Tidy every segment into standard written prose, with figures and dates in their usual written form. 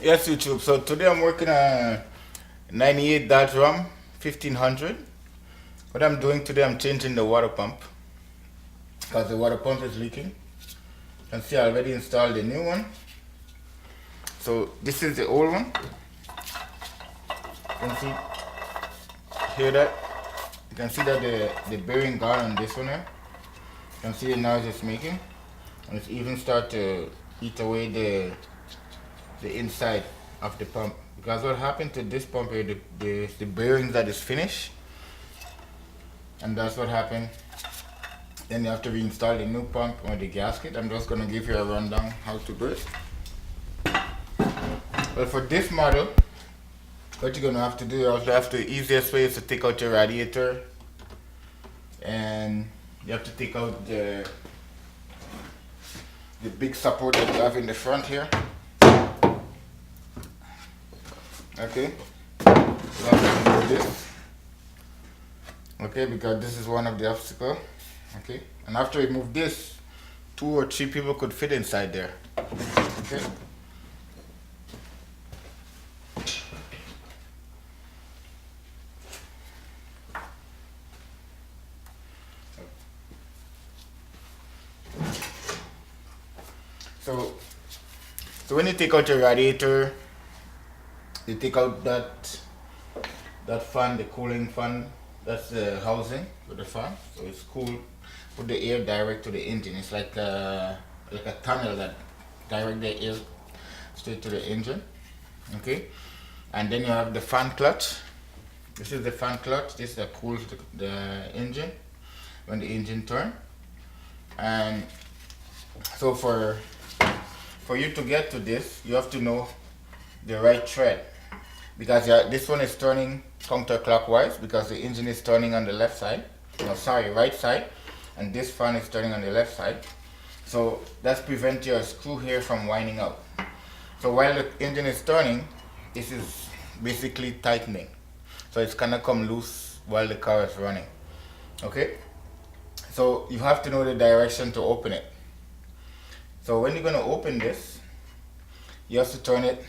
Yes, YouTube. So today I'm working on 98 Dodge Ram 1500. What I'm doing today, I'm changing the water pump because the water pump is leaking. You can see I already installed the new one. So this is the old one. You can see, hear that? You can see that the bearing gone on this one here. You can see the noise it's making, and it's even start to eat away the inside of the pump. Because what happened to this pump here, the bearings that is finished, and that's what happened. Then you have to reinstall the new pump or the gasket. I'm just gonna give you a rundown how to do it. But for this model, what you're gonna have to do, you have to, the easiest way is to take out your radiator, and you have to take out the big support that you have in the front here. Okay, you have to remove this. Okay, because this is one of the obstacles. Okay, and after you remove this, 2 or 3 people could fit inside there. Okay. So when you take out your radiator, you take out that fan, the cooling fan. That's the housing for the fan. So it's cool. Put the air direct to the engine. It's like a tunnel that direct the air straight to the engine. Okay. And then you have the fan clutch. This is the fan clutch. This is that cools the engine when the engine turn. And so for you to get to this, you have to know the right thread, because this one is turning counterclockwise because the engine is turning on the left side. No, sorry, right side, and this fan is turning on the left side. So that's prevent your screw here from winding out. So while the engine is turning, this is basically tightening. So it's gonna come loose while the car is running. Okay. So you have to know the direction to open it. So when you're gonna open this, you have to turn it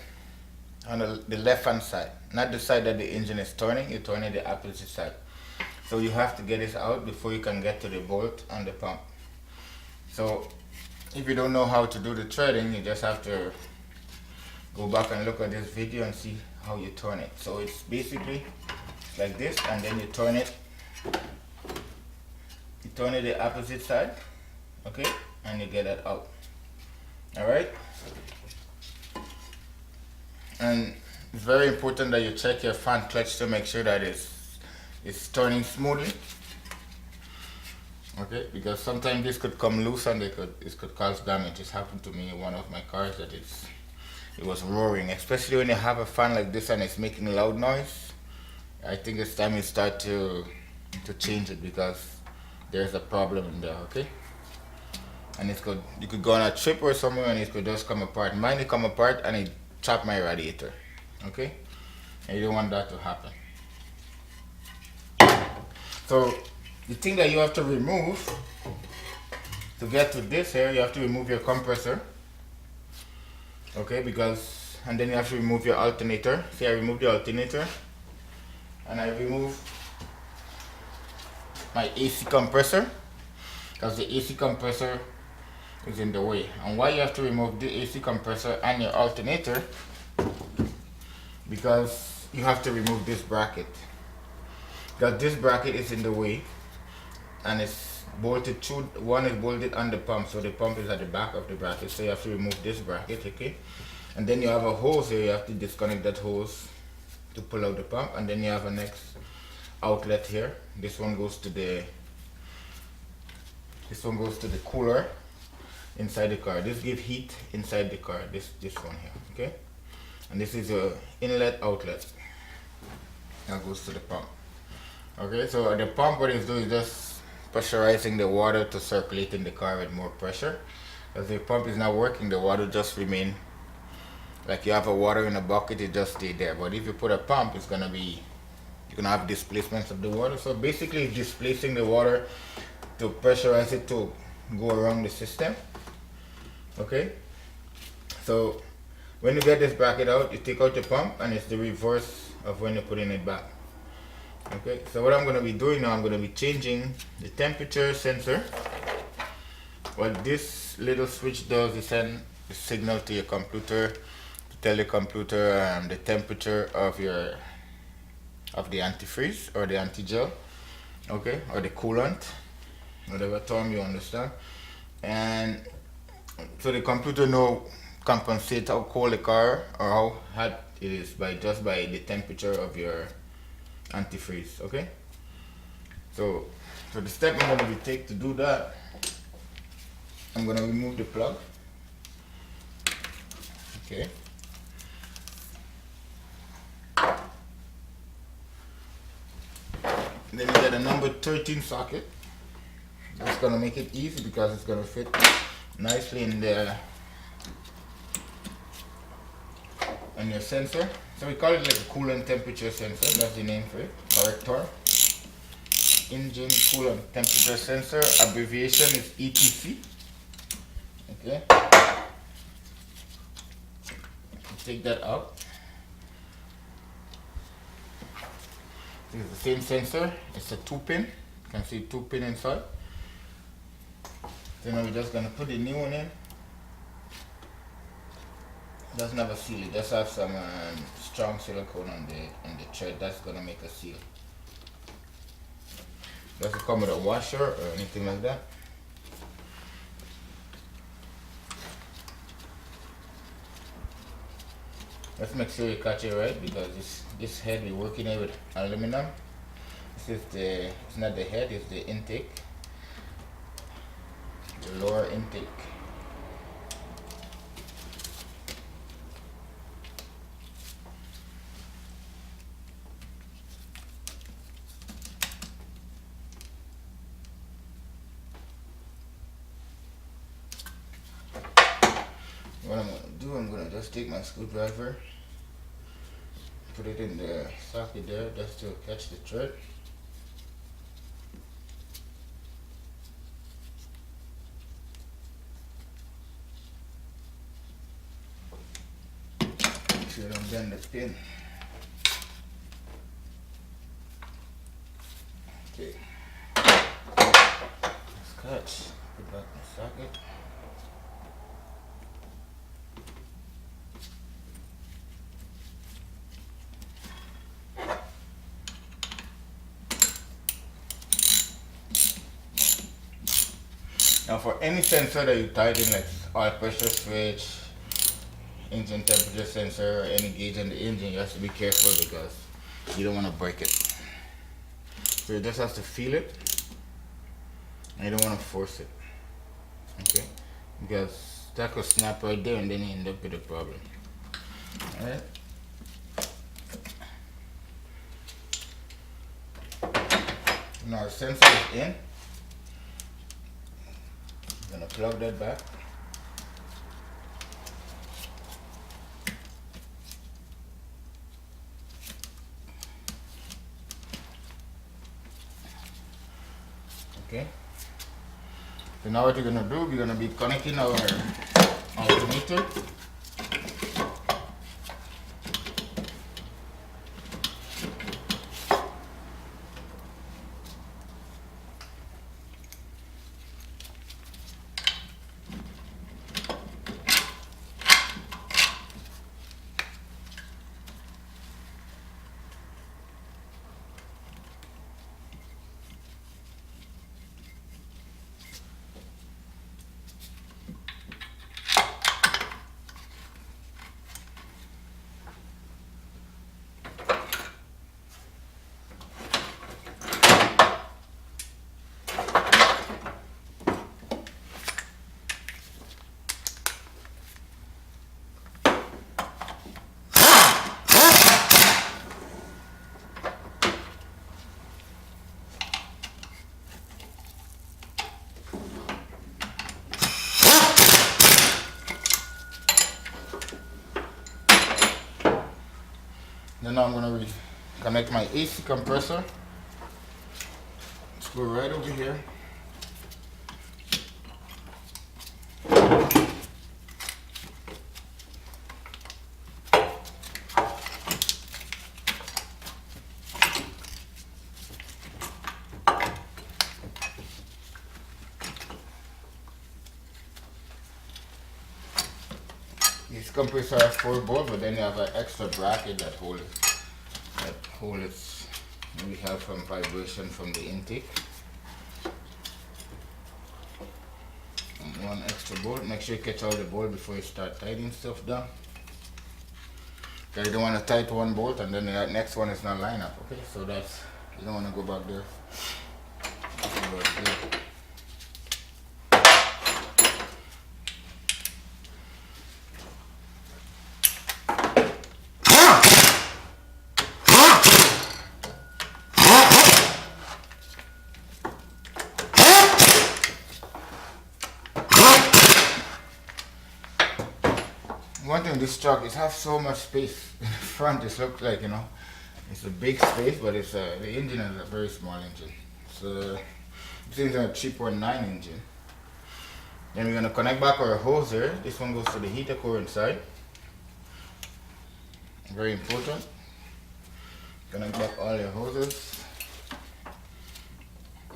on the left hand side, not the side that the engine is turning. You turn it the opposite side. So you have to get this out before you can get to the bolt on the pump. So if you don't know how to do the threading, you just have to go back and look at this video and see how you turn it. So it's basically like this, and then you turn it the opposite side, okay, and you get it out. All right. And it's very important that you check your fan clutch to make sure that it's turning smoothly. Okay, because sometimes this could come loose and it could cause damage. It's happened to me in one of my cars that it was roaring, especially when you have a fan like this and it's making loud noise. I think it's time you start to change it, because there's a problem in there. Okay. And you could go on a trip or somewhere and it could just come apart. Mine it come apart and it chopped my radiator. Okay, and you don't want that to happen. So the thing that you have to remove to get to this here, you have to remove your compressor. Okay, and then you have to remove your alternator. See, I removed the alternator, and I removed my AC compressor, because the AC compressor is in the way. And why you have to remove the AC compressor and your alternator? Because you have to remove this bracket, because this bracket is in the way and it's bolted through. One is bolted on the pump, so the pump is at the back of the bracket, so you have to remove this bracket. Okay, and then you have a hose here. You have to disconnect that hose to pull out the pump, and then you have a next outlet here. This one goes to the cooler inside the car. This gives heat inside the car, this one here. Okay, and this is your inlet outlet that goes to the pump. Okay, so the pump, what it's doing is just pressurizing the water to circulate in the car with more pressure. As the pump is not working, the water just remain like you have a water in a bucket, it just stay there. But if you put a pump, you're gonna have displacements of the water. So basically it's displacing the water to pressurize it to go around the system. Okay, so When you get this bracket out, you take out your pump, and it's the reverse of when you're putting it back. Okay, so what I'm going to be doing now, I'm going to be changing the temperature sensor. What this little switch does is send the signal to your computer to tell your computer the temperature of the antifreeze or the anti-gel, okay, or the coolant, whatever term you understand. And so the computer compensate how cold the car or how hot it is just by the temperature of your antifreeze. Okay, so the step I'm going to take to do that, I'm going to remove the plug. Okay, then you get a number 13 socket. That's going to make it easy because it's going to fit nicely in there on your sensor. So we call it like a coolant temperature sensor. That's the name for it. Corrector. Engine coolant temperature sensor. Abbreviation is ETC. Okay. Take that out. This is the same sensor. It's a 2-pin. You can see 2-pin inside. So now we're just gonna put the new one in. It doesn't have a seal. It does have some strong silicone on the thread. That's gonna make a seal. It doesn't come with a washer or anything like that. Let's make sure you catch it right, because this head we're working here with aluminum. This is it's not the head, it's the intake, the lower intake. What I'm going to do, I'm going to just take my screwdriver, put it in the socket there just to catch the thread. Make sure I don't bend the pin. Okay. Let's catch. Put back in the socket. Now for any sensor that you tighten, like oil pressure switch, engine temperature sensor, or any gauge on the engine, you have to be careful because you don't want to break it. So you just have to feel it, and you don't want to force it, okay? Because that could snap right there and then you end up with a problem. Alright? Now our sensor is in. I'm gonna plug that back. Okay. So now what we're gonna do, we're gonna be connecting our alternator. Then now I'm going to connect my AC compressor. Let's go right over here. This compressor has 4 bolts, but then you have an extra bracket that hold its maybe help from vibration from the intake. And one extra bolt. Make sure you catch all the bolt before you start tightening stuff down. Okay, you don't want to tighten one bolt and then the next one is not line up. Okay, so that's, you don't want to go back there. One thing, this truck, it has so much space in the front. It looks like, you know, it's a big space, but it's the engine is a very small engine. So this is a 3.9 engine. Then we're gonna connect back our hose here. This one goes to the heater core inside. Very important. Connect back all your hoses.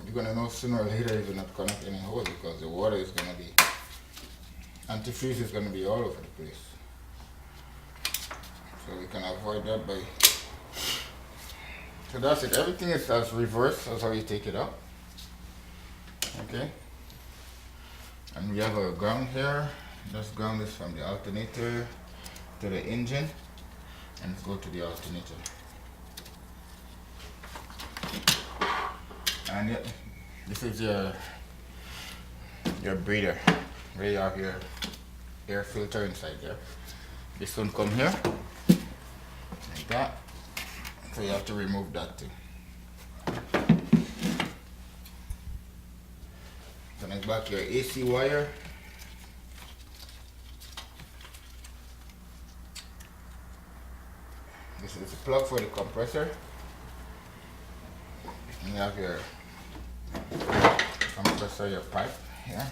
You're gonna know sooner or later if you not connect any hose because the water is gonna be, antifreeze is gonna be all over the place. So we can avoid that by, so that's it. Everything is as reverse as how you take it out. Okay. And we have a ground here. This ground is from the alternator to the engine, and let's go to the alternator. And yeah, this is your breather, where you have your air filter inside there. This one come here, like that. So you have to remove that too. Connect back your AC wire. This is the plug for the compressor. You have your compressor, your pipe here.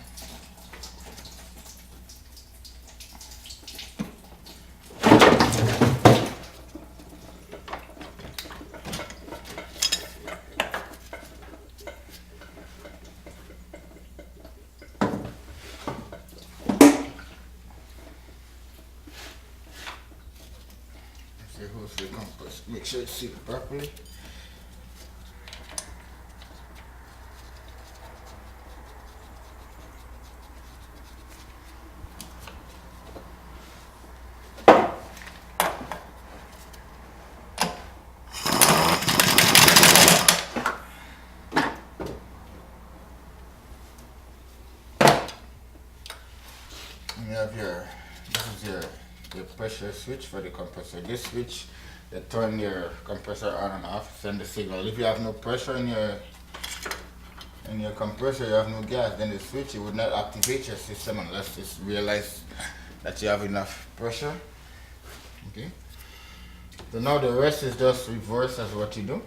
Make sure it's seated properly. You have this is your pressure switch for the compressor. This switch that turn your compressor on and off, send the signal. If you have no pressure in your compressor, you have no gas, then the switch, it would not activate your system unless it's realized that you have enough pressure. Okay. So now the rest is just reverse as what you do.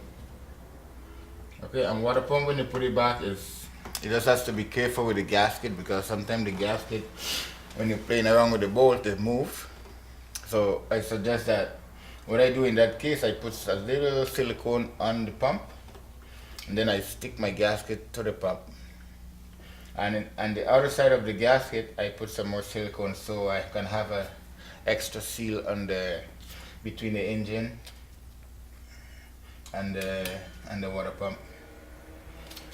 Okay, and water pump, when you put it back, it just has to be careful with the gasket because sometimes the gasket, when you're playing around with the bolt, it moves. So I suggest that what I do in that case, I put a little silicone on the pump, and then I stick my gasket to the pump. And on the outer side of the gasket, I put some more silicone so I can have a extra seal on between the engine and the water pump.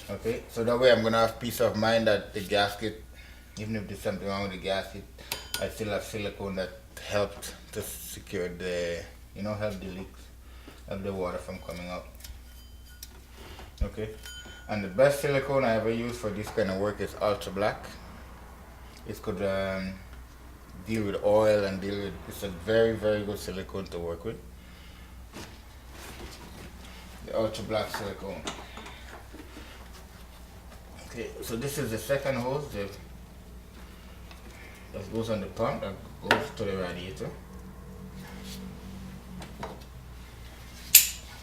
Okay, so that way I'm gonna have peace of mind that the gasket, even if there's something wrong with the gasket, I still have silicone that helped to secure the, help the leaks, help the water from coming out. Okay, and the best silicone I ever used for this kind of work is Ultra Black. It could deal with oil and it's a very, very good silicone to work with. The Ultra Black silicone. Okay, so this is the second hose that goes on the pump, that goes to the radiator.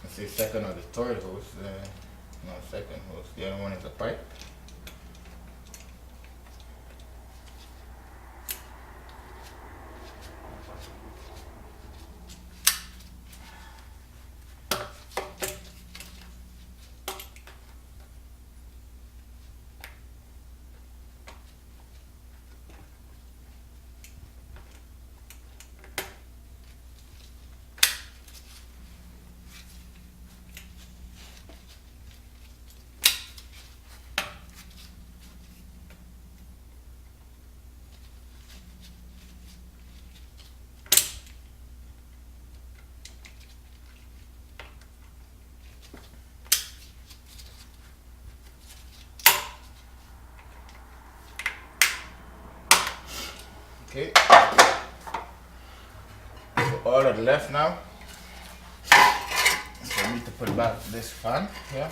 That's the second or the third hose. No, second hose. The other one is a pipe. Okay. So all that left now is for me to put back this fan here.